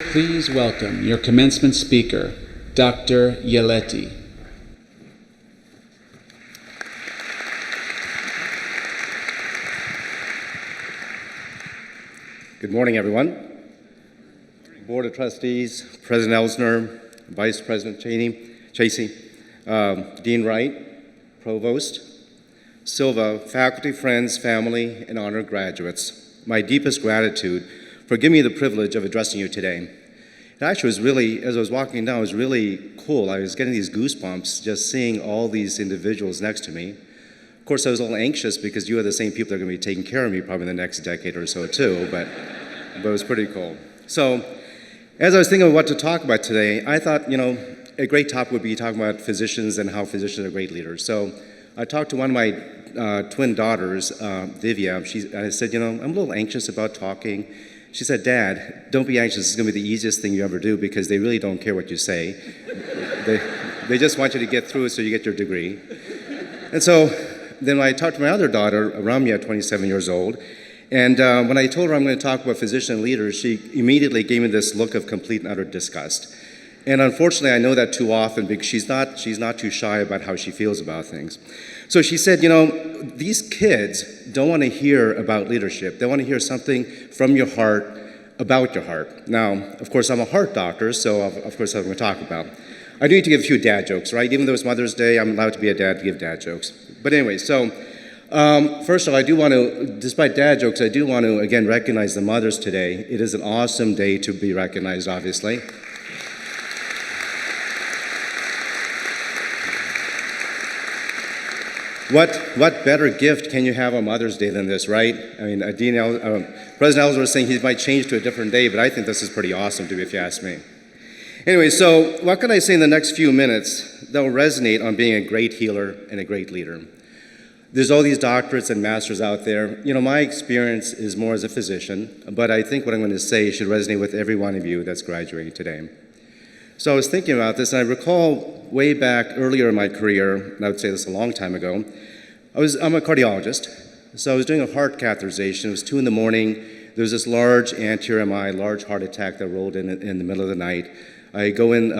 Please welcome your commencement speaker, Dr. Yeleti. Good morning, everyone. Board of Trustees, President Elsner, Vice President Chasey, Dean Wright, Provost, Silva, faculty, friends, family, and honored graduates, my deepest gratitude for giving me the privilege of addressing you today. It actually was really, as I was walking down, it was really cool. I was getting these goosebumps just seeing all these individuals next to me. Of course, I was a little anxious because you are the same people that are going to be taking care of me probably in the next decade or so too, but it was pretty cool. So, as I was thinking of what to talk about today, I thought, a great topic would be talking about physicians and how physicians are great leaders. So, I talked to one of my twin daughters, Divya. I said, I'm a little anxious about talking. She said, Dad, don't be anxious. This is going to be the easiest thing you ever do because they really don't care what you say. They just want you to get through it so you get your degree. And so then I talked to my other daughter, Ramya, 27 years old, and when I told her I'm going to talk about physician and leaders, she immediately gave me this look of complete and utter disgust. And unfortunately, I know that too often because she's not too shy about how she feels about things. So she said, these kids don't want to hear about leadership. They want to hear something from your heart, about your heart. Now, of course, I'm a heart doctor, so of course I'm going to talk about. I do need to give a few dad jokes, right? Even though it's Mother's Day, I'm allowed to be a dad to give dad jokes. But anyway, so first of all, I do want to, despite dad jokes, I do want to, again, recognize the mothers today. It is an awesome day to be recognized, obviously. What better gift can you have on Mother's Day than this, right? I mean, President Elsner was saying he might change to a different day, but I think this is pretty awesome, if you ask me. Anyway, so what can I say in the next few minutes that will resonate on being a great healer and a great leader? There's all these doctorates and masters out there. My experience is more as a physician, but I think what I'm going to say should resonate with every one of you that's graduating today. So I was thinking about this, and I recall way back earlier in my career, and I would say this a long time ago, I'm a cardiologist, so I was doing a heart catheterization. It was 2 a.m. There was this large anterior MI, large heart attack that rolled in the middle of the night. I go in,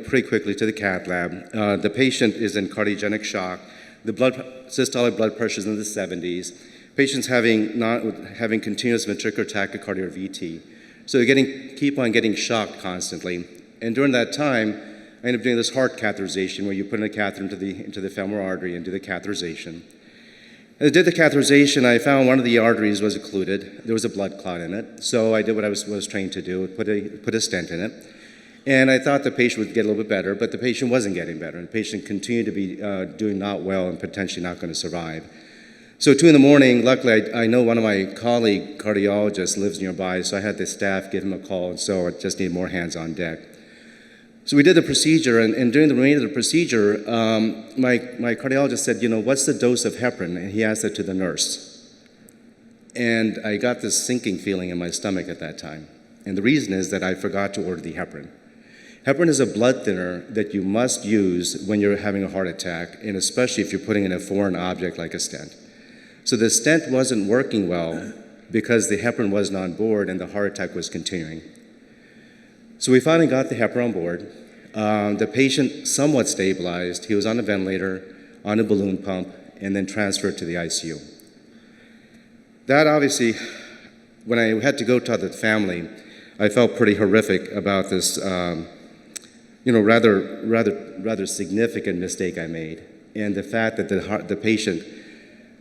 pretty quickly to the cath lab. The patient is in cardiogenic shock. The systolic blood pressure is in the 70s. Patient's having continuous ventricular tachycardia or VT. So they keep on getting shocked constantly. And during that time, I ended up doing this heart catheterization where you put in a catheter into the femoral artery and do the catheterization. As I did the catheterization, I found one of the arteries was occluded. There was a blood clot in it. So I did what I was trained to do, put a stent in it. And I thought the patient would get a little bit better, but the patient wasn't getting better. The patient continued to be doing not well and potentially not going to survive. So 2 a.m, luckily I know one of my colleague cardiologists lives nearby, so I had the staff give him a call, and so I just needed more hands on deck. So we did the procedure, and during the remainder of the procedure, my cardiologist said, what's the dose of heparin? And he asked it to the nurse. And I got this sinking feeling in my stomach at that time. And the reason is that I forgot to order the heparin. Heparin is a blood thinner that you must use when you're having a heart attack, and especially if you're putting in a foreign object like a stent. So the stent wasn't working well because the heparin wasn't on board and the heart attack was continuing. So we finally got the heparin on board. The patient somewhat stabilized. He was on a ventilator, on a balloon pump, and then transferred to the ICU. That obviously, when I had to go to the family, I felt pretty horrific about this, rather significant mistake I made, and the fact that the patient,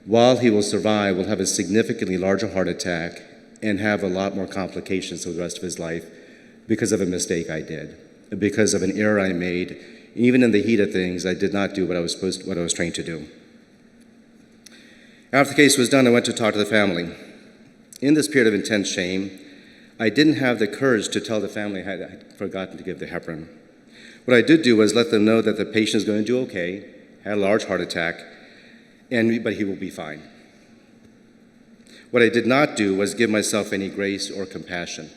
while he will survive, will have a significantly larger heart attack and have a lot more complications for the rest of his life because of a mistake I did, because of an error I made. Even in the heat of things, I did not do what I was trained to do. After the case was done, I went to talk to the family. In this period of intense shame, I didn't have the courage to tell the family I had forgotten to give the heparin. What I did do was let them know that the patient is going to do okay, had a large heart attack, but he will be fine. What I did not do was give myself any grace or compassion.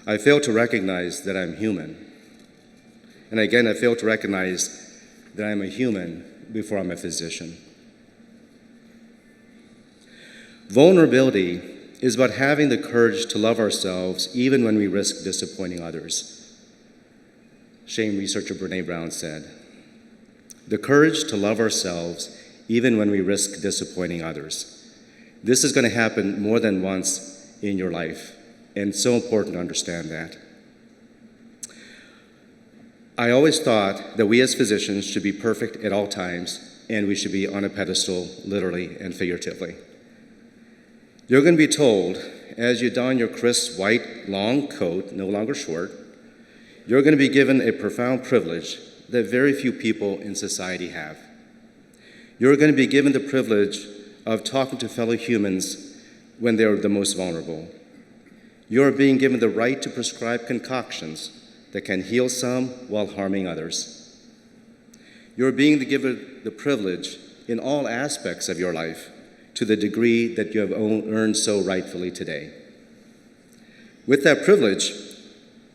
I failed to recognize that I'm human. And again, I failed to recognize that I'm a human before I'm a physician. Vulnerability is about having the courage to love ourselves even when we risk disappointing others. Shame researcher Brene Brown said, "The courage to love ourselves even when we risk disappointing others." This is going to happen more than once in your life, and it's so important to understand that. I always thought that we as physicians should be perfect at all times, and we should be on a pedestal, literally and figuratively. You're going to be told, as you don your crisp white long coat, no longer short, you're going to be given a profound privilege that very few people in society have. You're going to be given the privilege of talking to fellow humans when they're the most vulnerable. You're being given the right to prescribe concoctions that can heal some while harming others. You're being given the privilege in all aspects of your life to the degree that you have earned so rightfully today. With that privilege,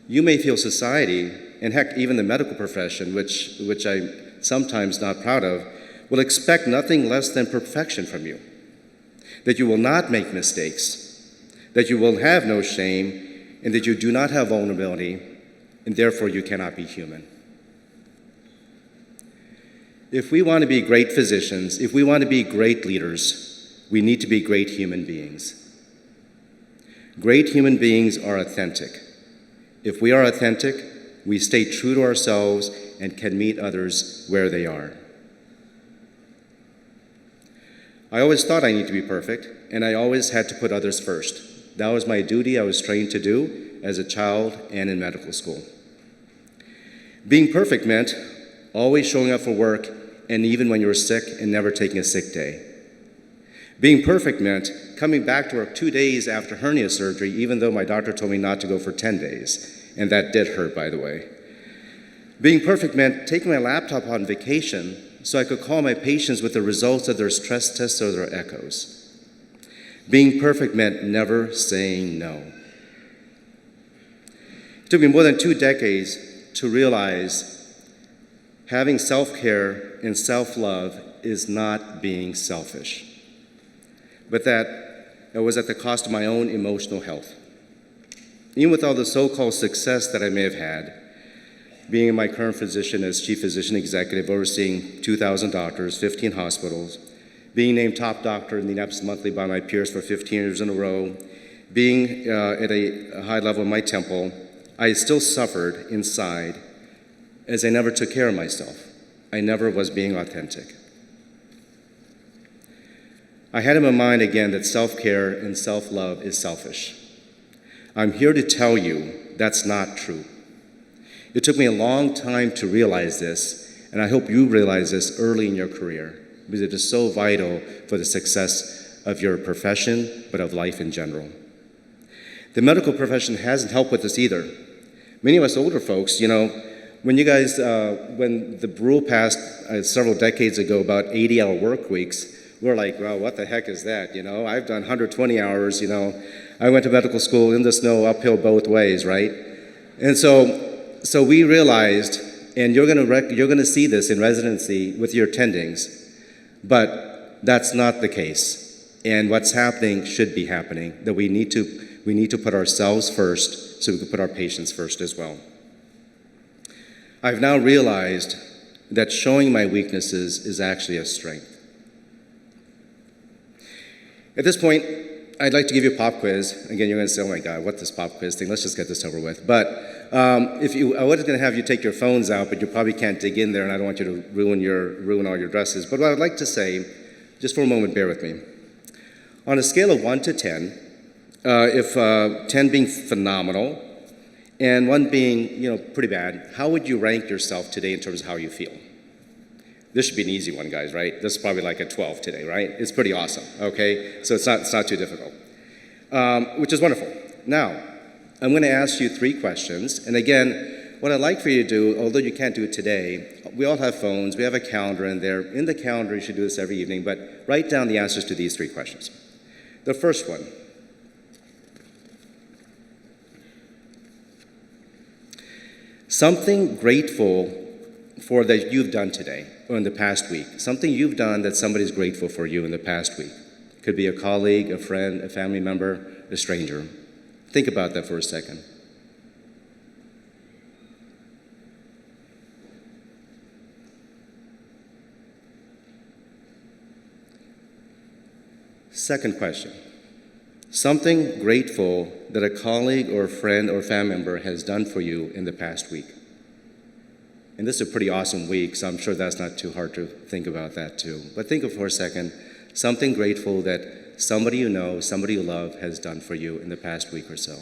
you may feel society, and heck, even the medical profession, which I'm sometimes not proud of, will expect nothing less than perfection from you. That you will not make mistakes, that you will have no shame, and that you do not have vulnerability, and therefore you cannot be human. If we want to be great physicians, if we want to be great leaders, we need to be great human beings. Great human beings are authentic. If we are authentic, we stay true to ourselves and can meet others where they are. I always thought I needed to be perfect, and I always had to put others first. That was my duty I was trained to do as a child and in medical school. Being perfect meant always showing up for work, and even when you were sick and never taking a sick day. Being perfect meant coming back to work 2 days after hernia surgery, even though my doctor told me not to go for 10 days. And that did hurt, by the way. Being perfect meant taking my laptop on vacation so I could call my patients with the results of their stress tests or their echoes. Being perfect meant never saying no. It took me more than 2 decades to realize having self-care and self-love is not being selfish, but that it was at the cost of my own emotional health. Even with all the so-called success that I may have had, being in my current position as Chief Physician Executive, overseeing 2,000 doctors, 15 hospitals, being named top doctor in the Indianapolis Monthly by my peers for 15 years in a row, being at a high level in my temple, I still suffered inside as I never took care of myself. I never was being authentic. I had in my mind again that self-care and self-love is selfish. I'm here to tell you that's not true. It took me a long time to realize this, and I hope you realize this early in your career, because it is so vital for the success of your profession, but of life in general. The medical profession hasn't helped with this either. Many of us older folks, when you guys, when the rule passed several decades ago about 80-hour work weeks, we're like, well, what the heck is that? I've done 120 hours, I went to medical school in the snow, uphill both ways, right? And so we realized, and you're gonna see this in residency with your attendings, but that's not the case. And what's happening should be happening, that we need to put ourselves first so we can put our patients first as well. I've now realized that showing my weaknesses is actually a strength. At this point, I'd like to give you a pop quiz. Again, you're going to say, oh my God, what's this pop quiz thing? Let's just get this over with. But I was going to have you take your phones out, but you probably can't dig in there, and I don't want you to ruin all your dresses. But what I'd like to say, just for a moment, bear with me. On a scale of 1 to 10, if 10 being phenomenal, and 1 being, pretty bad, how would you rank yourself today in terms of how you feel? This should be an easy one, guys, right? This is probably like a 12 today, right? It's pretty awesome, okay? So it's not too difficult, which is wonderful. Now, I'm going to ask you 3 questions. And again, what I'd like for you to do, although you can't do it today, we all have phones. We have a calendar in there. In the calendar, you should do this every evening, but write down the answers to these 3 questions. The first one. Something grateful for that you've done today or in the past week. Something you've done that somebody's grateful for you in the past week. Could be a colleague, a friend, a family member, a stranger. Think about that for a second. Second question. Something grateful that a colleague or a friend or family member has done for you in the past week. And this is a pretty awesome week, so I'm sure that's not too hard to think about that too. But think of for a second, something grateful that somebody you know, somebody you love has done for you in the past week or so.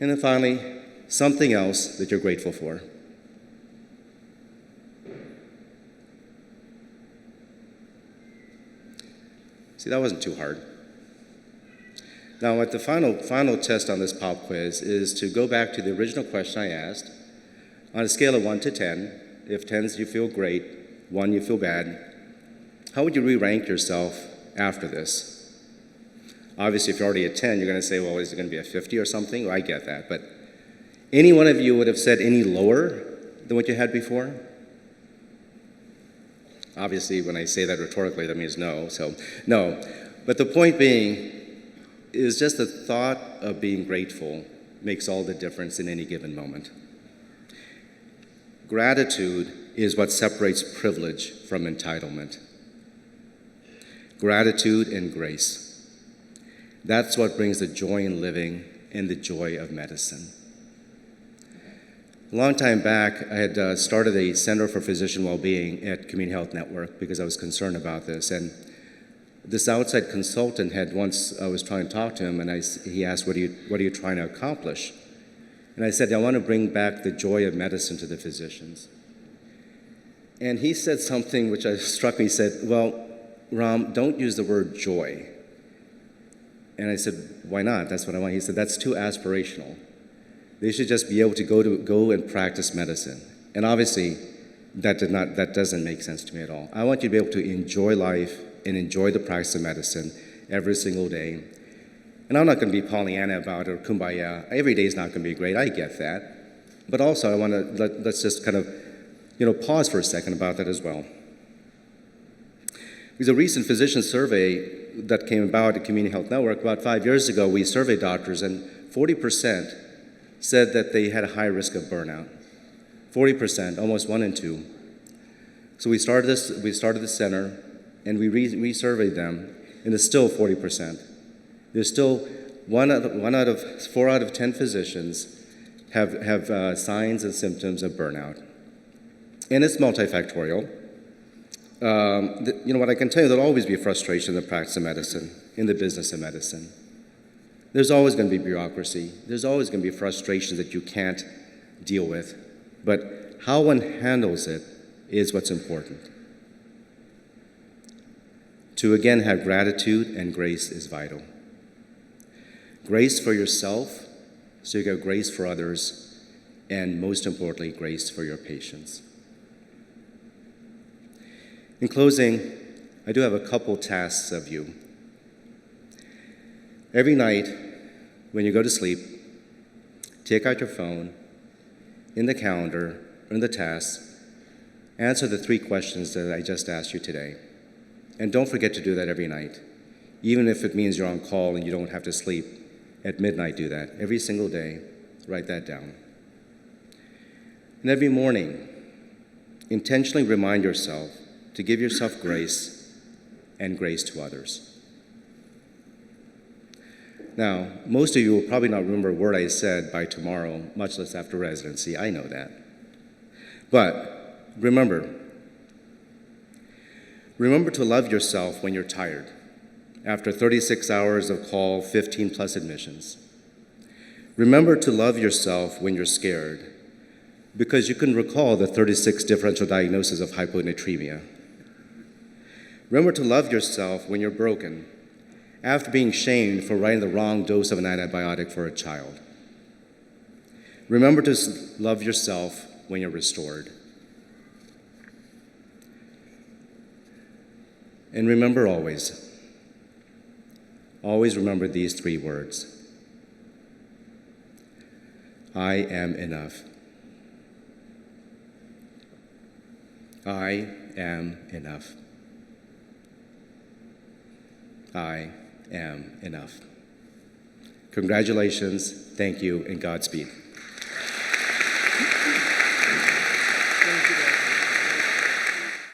And then finally, something else that you're grateful for. See, that wasn't too hard. Now, the final test on this pop quiz is to go back to the original question I asked. On a scale of 1 to 10, if 10's you feel great, 1 you feel bad, how would you re-rank yourself after this? Obviously, if you're already at 10, you're going to say, well, is it going to be a 50 or something? Well, I get that. But any one of you would have said any lower than what you had before? Obviously, when I say that rhetorically, that means no, so no. But the point being is just the thought of being grateful makes all the difference in any given moment. Gratitude is what separates privilege from entitlement. Gratitude and grace. That's what brings the joy in living and the joy of medicine. A long time back, I had started a Center for Physician Wellbeing at Community Health Network because I was concerned about this. And this outside consultant had once, I was trying to talk to him, and he asked, what are you trying to accomplish? And I said, I want to bring back the joy of medicine to the physicians. And he said something which struck me. He said, well, Ram, don't use the word joy. And I said, why not? That's what I want. He said, that's too aspirational. They should just be able to go and practice medicine. And obviously, that doesn't make sense to me at all. I want you to be able to enjoy life and enjoy the practice of medicine every single day. And I'm not going to be Pollyanna about it or kumbaya. Every day is not going to be great. I get that. But also, I want to let's just kind of, pause for a second about that as well. There's a recent physician survey that came about at Community Health Network. About 5 years ago, we surveyed doctors, and 40% said that they had a high risk of burnout. 40%, almost 1 in 2. So we started this center, and we resurveyed them, and it's still 40%. There's still 4 out of 10 physicians have signs and symptoms of burnout. And it's multifactorial. What I can tell you, there'll always be frustration in the practice of medicine, in the business of medicine. There's always going to be bureaucracy. There's always going to be frustrations that you can't deal with. But how one handles it is what's important. To again have gratitude and grace is vital. Grace for yourself, so you get grace for others, and most importantly, grace for your patients. In closing, I do have a couple tasks of you. Every night, when you go to sleep, take out your phone, in the calendar, or in the tasks, answer the 3 questions that I just asked you today. And don't forget to do that every night. Even if it means you're on call and you don't have to sleep, at midnight do that. Every single day, write that down. And every morning, intentionally remind yourself to give yourself grace and grace to others. Now, most of you will probably not remember a word I said by tomorrow, much less after residency. I know that. But remember to love yourself when you're tired, after 36 hours of call, 15 plus admissions. Remember to love yourself when you're scared, because you can recall the 36 differential diagnoses of hyponatremia. Remember to love yourself when you're broken, after being shamed for writing the wrong dose of an antibiotic for a child. Remember to love yourself when you're restored. And remember always remember these 3 words. I am enough. I am enough. I am enough. Congratulations, thank you, and Godspeed.